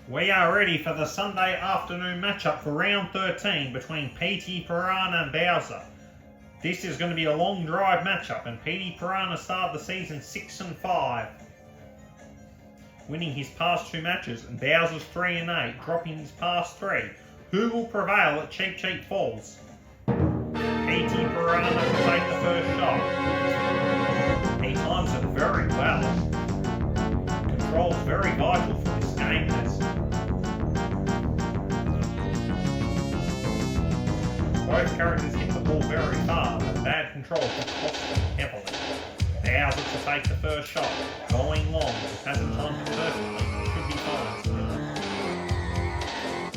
We are ready for the Sunday afternoon matchup for round 13 between Petey Piranha and Bowser. This is going to be a long drive matchup, and Petey Piranha started the season 6-5, winning his past 2 matches, and Bowser's 3-8, dropping his past 3. Who will prevail at Cheep Cheep Falls? Petey Piranha to take the first shot. He times it very well. Control's very vital for this game. Both characters hit the ball very hard, and bad control can cost them heavily. Bowser to take the first shot. Going long, it hasn't timed it perfectly, should be fine still.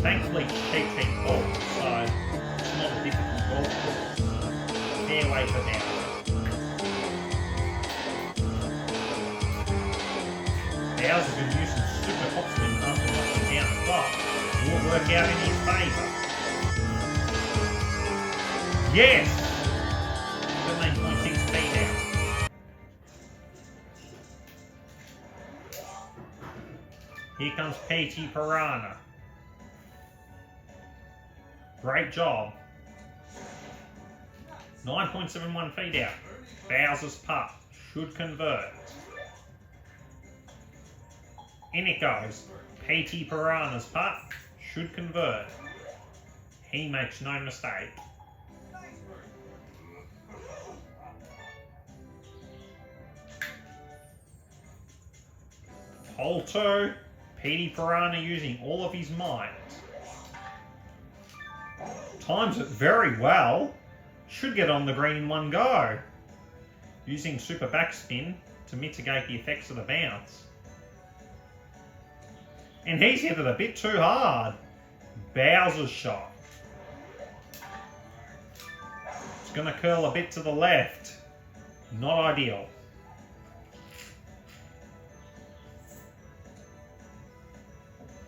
Thankfully, Cheep Cheep Falls, so it's not a difficult golf course. Fairway for Bowser. Bowser can use some super topspin after knocking down the club. Will it work out in his favour? Yes! 17.6 feet out. Here comes Petey Piranha. Great job. 9.71 feet out. Bowser's putt should convert. In it goes. Petey Piranha's putt should convert. He makes no mistake. Hole 2, Petey Piranha using all of his might. Times it very well. Should get on the green in one go. Using super backspin to mitigate the effects of the bounce. And he's hit it a bit too hard. Bowser's shot. It's going to curl a bit to the left. Not ideal.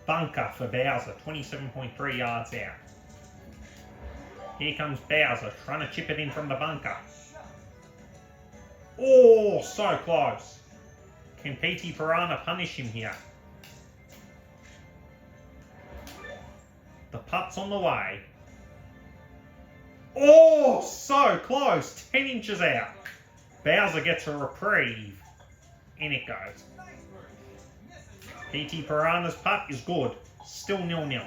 Bunker for Bowser, 27.3 yards out. Here comes Bowser, trying to chip it in from the bunker. Oh, so close. Can Petey Piranha punish him here? The putt's on the way. Oh, so close. 10 inches out. Bowser gets a reprieve. In it goes. Petey Piranha's putt is good. Still 0-0.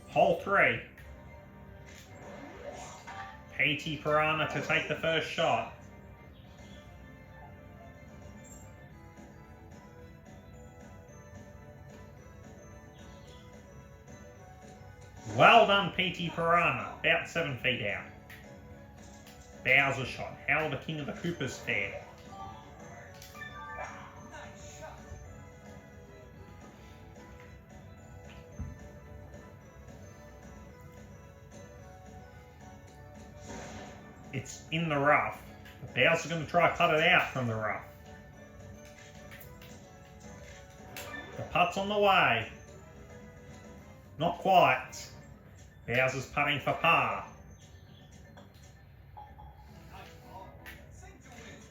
Hole 3. Petey Piranha to take the first shot. Well done, Petey Piranha. About 7 feet out. Bowser shot. How the King of the Koopas fare? It's in the rough. Bowser's going to try to cut it out from the rough. The putt's on the way. Not quite. Bowser's putting for par.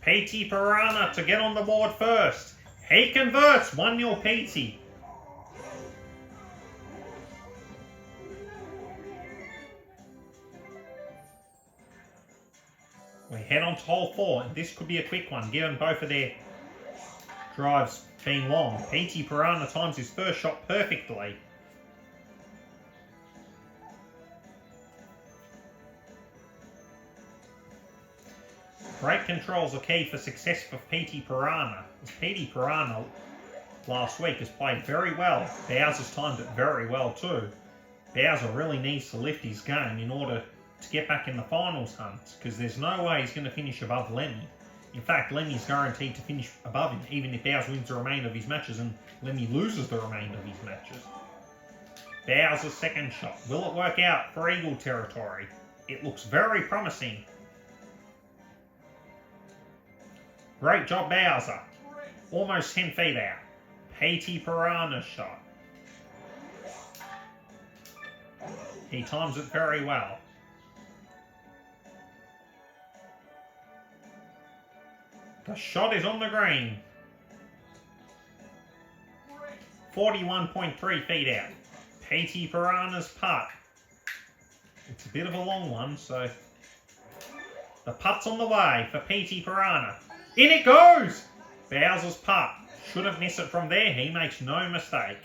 Petey Piranha to get on the board first. He converts. 1-0 Petey. We head on to hole 4, and this could be a quick one, given both of their drives being long. Petey Piranha times his first shot perfectly. Great controls are key for success for Petey Piranha, as Petey Piranha last week has played very well. Bowser's timed it very well too. Bowser really needs to lift his game in order to get back in the finals hunt, because there's no way he's going to finish above Lemmy. In fact, Lemmy's guaranteed to finish above him, even if Bowser wins the remainder of his matches and Lemmy loses the remainder of his matches. Bowser's second shot. Will it work out for Eagle territory? It looks very promising. Great job, Bowser. Almost 10 feet out. Petey Piranha's shot. He times it very well. The shot is on the green. 41.3 feet out. Petey Piranha's putt. It's a bit of a long one, so the putt's on the way for Petey Piranha. In it goes! Bowser's putt. Shouldn't miss it from there. He makes no mistake.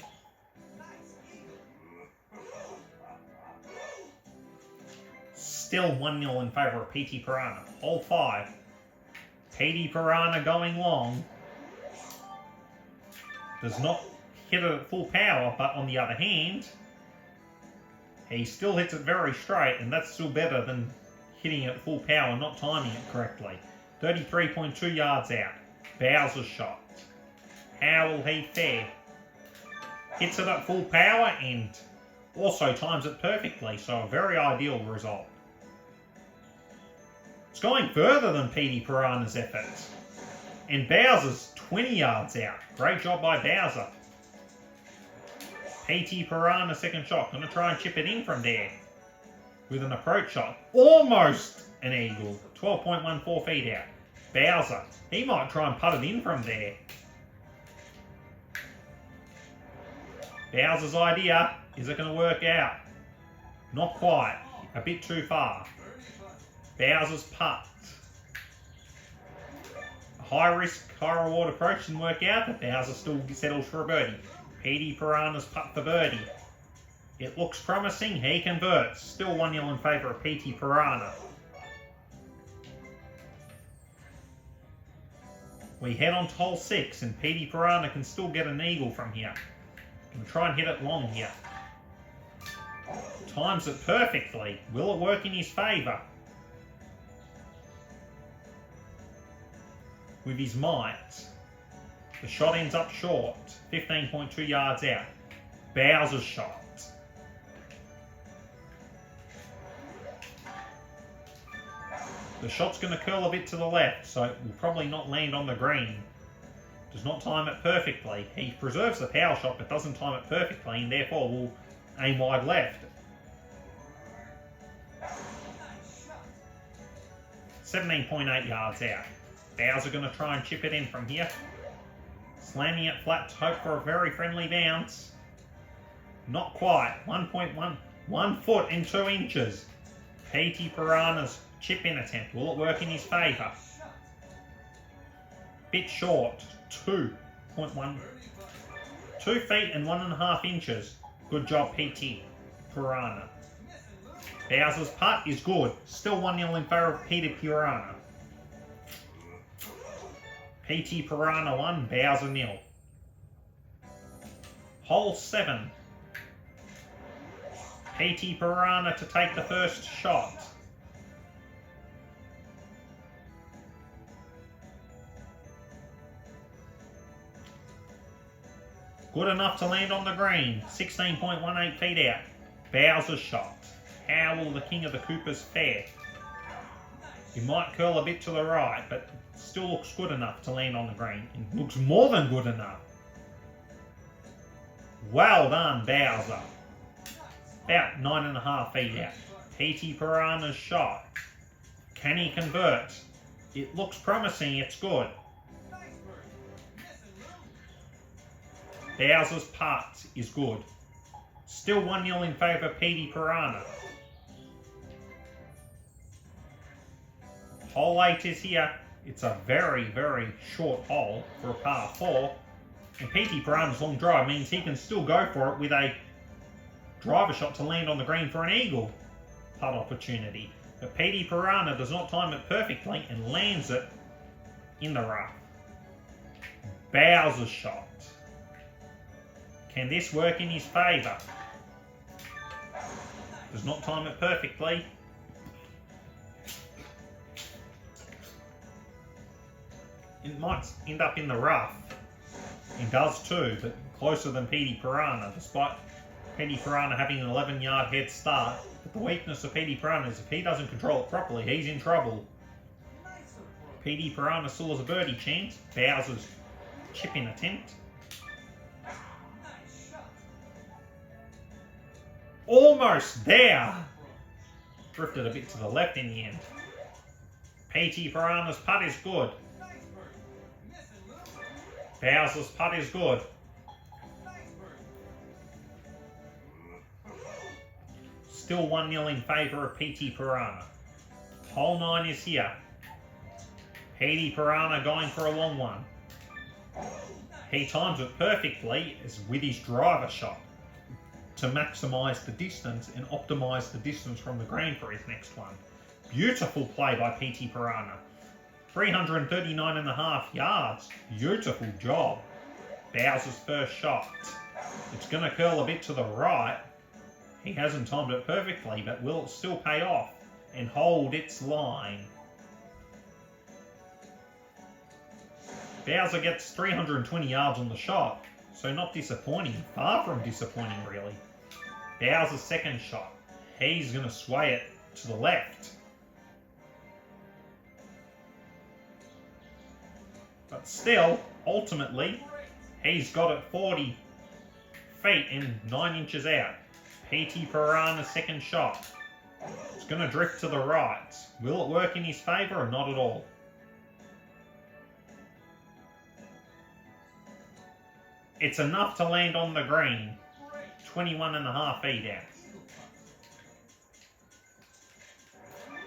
Still 1-0 in favour of Petey Piranha. Hole 5. Petey Piranha going long. Does not hit it at full power, but on the other hand, he still hits it very straight, and that's still better than hitting it at full power and not timing it correctly. 33.2 yards out. Bowser's shot. How will he fare? Hits it at full power and also times it perfectly, so a very ideal result. It's going further than Petey Piranha's efforts. And Bowser's 20 yards out. Great job by Bowser. Petey Piranha second shot. Going to try and chip it in from there. With an approach shot. Almost an eagle. 12.14 feet out. Bowser. He might try and putt it in from there. Bowser's idea. Is it going to work out? Not quite. A bit too far. Bowser's putt. A high risk, high reward approach didn't work out, but Bowser still settles for a birdie. Petey Piranha's putt for birdie. It looks promising. He converts. Still 1-0 in favour of Petey Piranha. We head on to hole 6, and Petey Piranha can still get an eagle from here. Can try and hit it long here. Times it perfectly. Will it work in his favour? With his might. The shot ends up short. 15.2 yards out. Bowser's shot. The shot's going to curl a bit to the left, so it will probably not land on the green. Does not time it perfectly. He preserves the power shot, but doesn't time it perfectly, and therefore will aim wide left. 17.8 yards out. Bowser going to try and chip it in from here. Slamming it flat to hope for a very friendly bounce. Not quite. 1 foot and 2 inches. Petey Piranha's chip-in attempt. Will it work in his favour? Bit short. 2.1. 2 feet and 1.5 inches. Good job, Petey Piranha. Bowser's putt is good. Still 1-0 in favour of Petey Piranha. Petey Piranha 1, Bowser 0. Hole 7. Petey Piranha to take the first shot. Good enough to land on the green. 16.18 feet out. Bowser's shot. How will the King of the Koopas fare? He might curl a bit to the right, but still looks good enough to land on the green. It looks more than good enough. Well done, Bowser. About 9.5 feet out. Petey Piranha's shot. Can he convert? It looks promising, it's good. Bowser's putt is good. Still 1-0 in favour of Petey Piranha. Hole 8 is here. It's a very, very short hole for a par 4. And Petey Piranha's long drive means he can still go for it with a driver shot to land on the green for an eagle putt opportunity. But Petey Piranha does not time it perfectly and lands it in the rough. Bowser's shot. Can this work in his favour? Does not time it perfectly. It might end up in the rough. It does too, but closer than Petey Piranha, despite Petey Piranha having an 11-yard head start. But the weakness of Petey Piranha is if he doesn't control it properly, he's in trouble. Petey Piranha still has a birdie chance. Bowser's chip-in attempt. Almost there! Drifted a bit to the left in the end. Petey Piranha's putt is good. Bowser's putt is good. Still 1-0 in favour of Petey Piranha. Hole 9 is here. Petey Piranha going for a long one. He times it perfectly as with his driver shot to maximise the distance and optimise the distance from the green for his next one. Beautiful play by Petey Piranha. 339.5 yards. Beautiful job. Bowser's first shot. It's going to curl a bit to the right. He hasn't timed it perfectly, but will it still pay off and hold its line? Bowser gets 320 yards on the shot, so not disappointing. Far from disappointing, really. Bowser's second shot. He's going to sway it to the left. But still, ultimately, he's got it 40 feet and 9 inches out. Petey Piranha's second shot. It's going to drift to the right. Will it work in his favour or not at all? It's enough to land on the green. 21.5 feet out.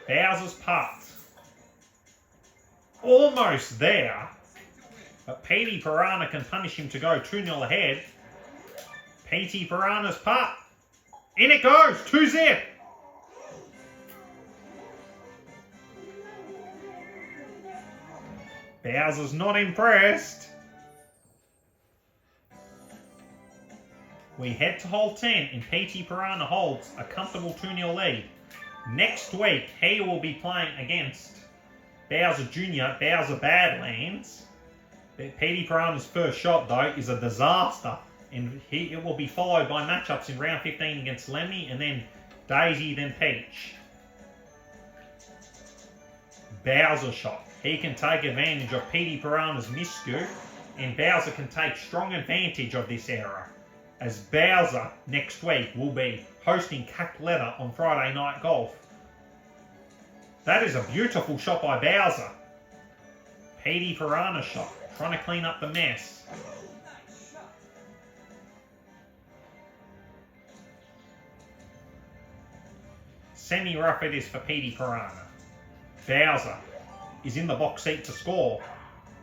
Bowser's putt. Almost there. But Petey Piranha can punish him to go 2-0 ahead. Petey Piranha's putt. In it goes. 2-zip. Bowser's not impressed. We head to hole 10 and Petey Piranha holds a comfortable 2-0 lead. Next week, he will be playing against Bowser Jr., Bowser Badlands. Petey Piranha's first shot, though, is a disaster. And it will be followed by matchups in round 15 against Lemmy and then Daisy, then Peach. Bowser shot. He can take advantage of Petey Piranha's miscue, and Bowser can take strong advantage of this error, as Bowser next week will be hosting Cackletta on Friday Night Golf. That is a beautiful shot by Bowser. Petey Piranha shot, trying to clean up the mess. Semi-rough it is for Petey Piranha. Bowser is in the box seat to score.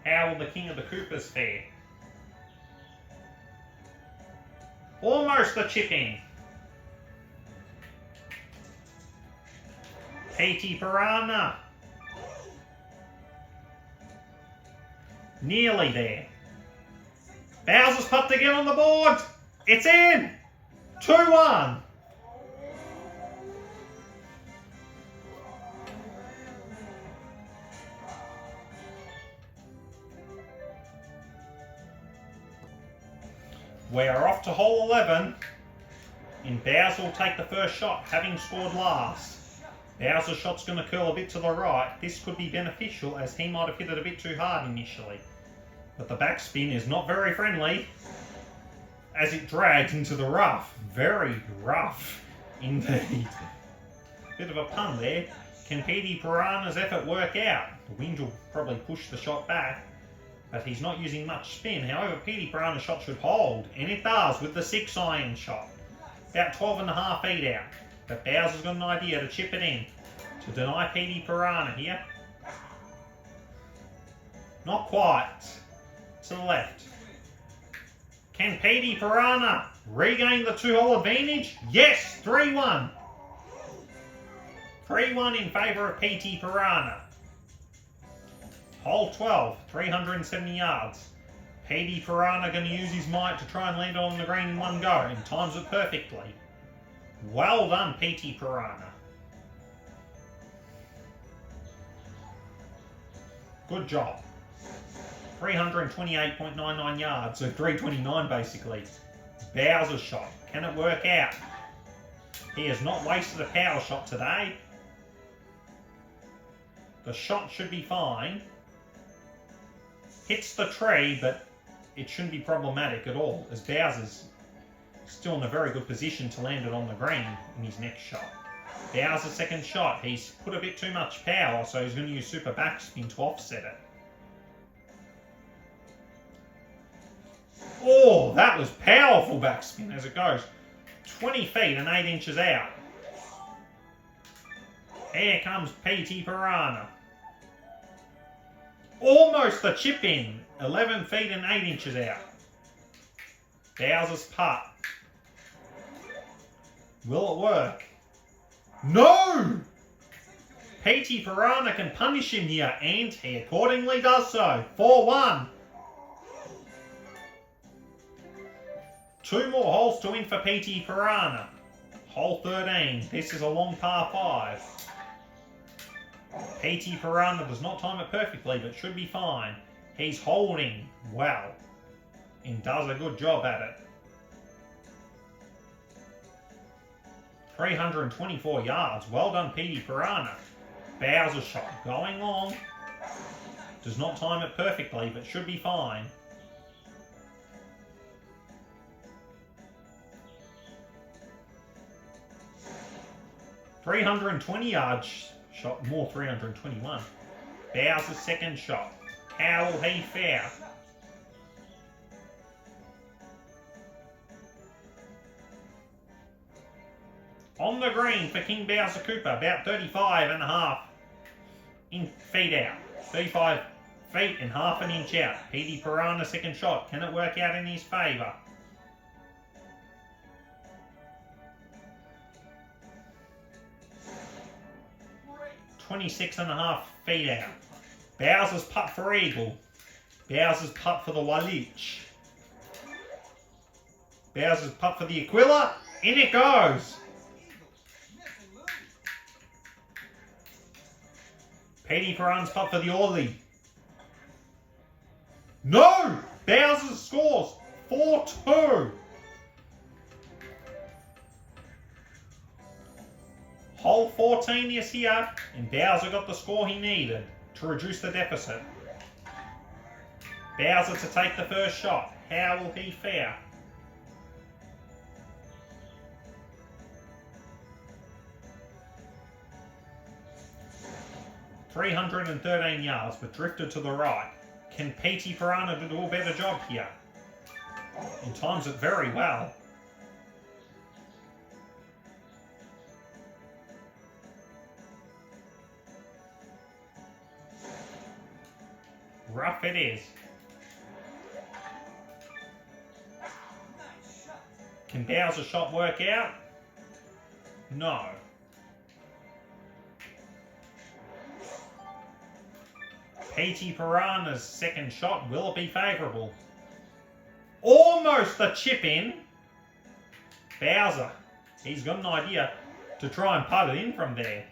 How will the King of the Koopas fare? Almost a chip in. Petey Piranha. Nearly there. Bowser's putt to get on the board. It's in. 2-1. We are off to hole 11, and Bowser will take the first shot, having scored last. Bowser's shot's going to curl a bit to the right. This could be beneficial, as he might have hit it a bit too hard initially. But the backspin is not very friendly, as it drags into the rough. Very rough indeed. Bit of a pun there. Can Petey Piranha's effort work out? The wind will probably push the shot back, but he's not using much spin. However, Petey Piranha's shot should hold, and it does with the 6-iron shot. About 12.5 feet out. But Bowser's got an idea to chip it in, to deny Petey Piranha here. Not quite. To the left. Can Petey Piranha regain the 2-hole advantage? Yes! 3-1. 3-1 in favour of Petey Piranha. Hole 12, 370 yards. Petey Piranha going to use his might to try and land it on the green in one go, and times it perfectly. Well done, Petey Piranha. Good job. 328.99 yards, so 329 basically. Bowser's shot. Can it work out? He has not wasted a power shot today. The shot should be fine. Hits the tree, but it shouldn't be problematic at all, as Bowser's still in a very good position to land it on the green in his next shot. Bowser's second shot. He's put a bit too much power, so he's going to use super backspin to offset it. Oh, that was powerful backspin as it goes 20 feet and 8 inches out. Here comes Petey Piranha. Almost a chip in. 11 feet and 8 inches out. Bowser's putt. Will it work? No! Petey Piranha can punish him here, and he accordingly does so. 4-1. 2 more holes to win for Petey Piranha. Hole 13. This is a long par 5. Petey Piranha does not time it perfectly, but should be fine. He's holding well and does a good job at it. 324 yards. Well done, Petey Piranha. Bowser's shot going long. Does not time it perfectly, but should be fine. .320 yards shot, more 321. Bowser's second shot. How will he fare? On the green for King Bowser Koopa, about 35.5 feet out. 35 feet and half an inch out. Petey Piranha second shot. Can it work out in his favour? .26.5 feet out. Bowser's putt for eagle. Bowser's putt for the Walich. Bowser's putt for the Aquila. In it goes. Petey Piranha's putt for the Orly. No! Bowser scores 4-2. Hole 14 is here, and Bowser got the score he needed to reduce the deficit. Bowser to take the first shot. How will he fare? .313 yards, but drifted to the right. Can Petey Piranha do a better job here? And times it very well. Rough it is. Can Bowser's shot work out? No. Petey Piranha's second shot, will it be favourable? Almost a chip in. Bowser, he's got an idea to try and putt it in from there.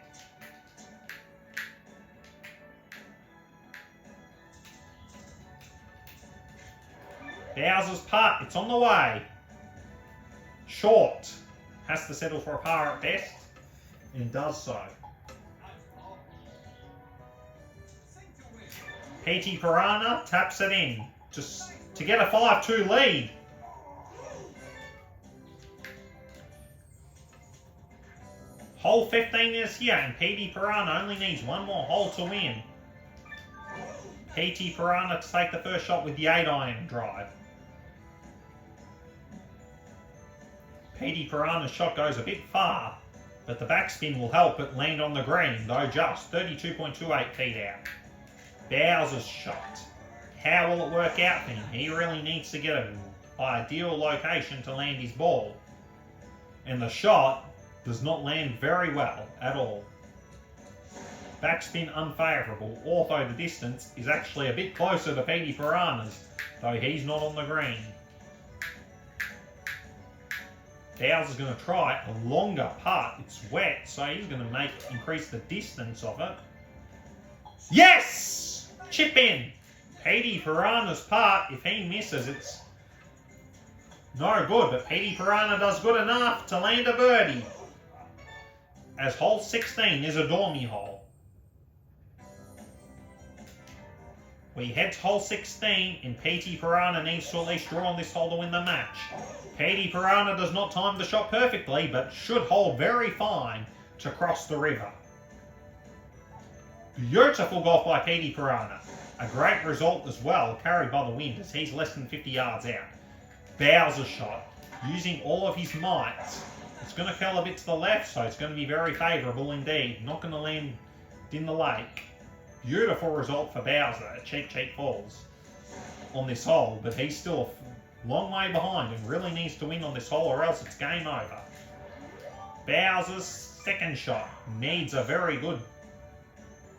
Bowser's putt, it's on the way. Short. Has to settle for a par at best, and does so. Petey Piranha taps it in to get a 5-2 lead. Hole 15 is here, and Petey Piranha only needs one more hole to win. Petey Piranha to take the first shot with the 8-iron drive. Petey Piranha's shot goes a bit far, but the backspin will help it land on the green, though just 32.28 feet out. Bowser's shot. How will it work out for him? He really needs to get an ideal location to land his ball. And the shot does not land very well at all. Backspin unfavourable, although the distance is actually a bit closer to Petey Piranha's, though he's not on the green. Bowser's going to try a longer putt. It's wet, so he's going to increase the distance of it. Yes! Chip in. Petey Piranha's putt, if he misses, it's no good, but Petey Piranha does good enough to land a birdie. As hole 16 is a dormy hole. We head to hole 16, and Petey Piranha needs to at least draw on this hole to win the match. Petey Piranha does not time the shot perfectly, but should hold very fine to cross the river. Beautiful golf by Petey Piranha. A great result as well, carried by the wind, as he's less than 50 yards out. Bowser shot, using all of his might. It's going to curl a bit to the left, so it's going to be very favourable indeed. Not going to land in the lake. Beautiful result for Bowser at Cheep Cheep Falls on this hole, but he's still a long way behind and really needs to win on this hole or else it's game over. Bowser's second shot needs a very good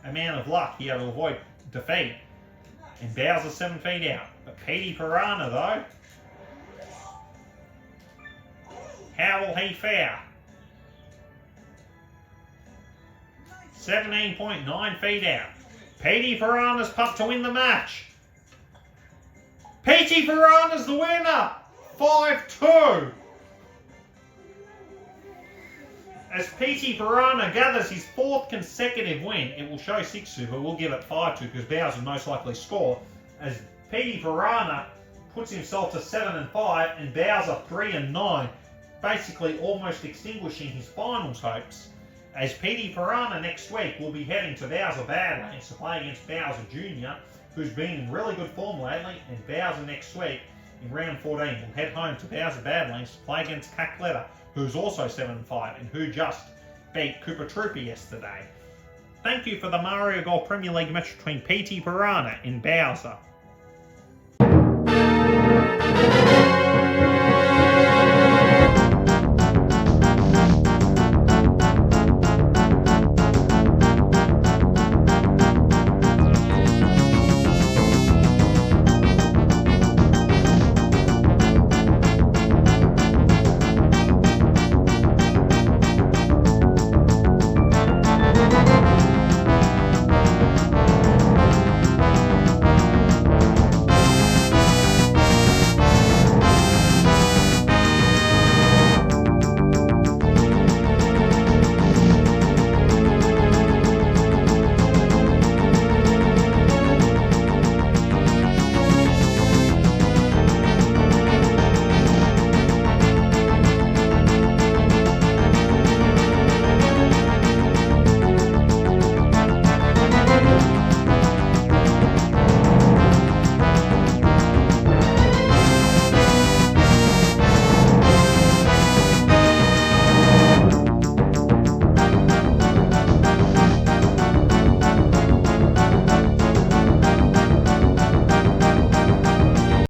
amount of luck here to avoid defeat. And Bowser's 7 feet out. But Petey Piranha though, how will he fare? 17.9 feet out. Petey Piranha's putt to win the match. Petey Piranha's the winner! 5-2! As Petey Piranha gathers his 4th consecutive win, it will show 6-2, but we'll give it 5-2 because Bowser will most likely score. As Petey Piranha puts himself to 7-5 and Bowser 3-9, basically almost extinguishing his finals hopes. As Petey Piranha next week will be heading to Bowser Badlands to play against Bowser Jr., who's been in really good form lately, and Bowser next week in round 14 will head home to Bowser Badlands to play against Cackletta, who's also 7-5 and who just beat Koopa Troopa yesterday. Thank you for the Mario Golf Premier League match between Petey Piranha and Bowser.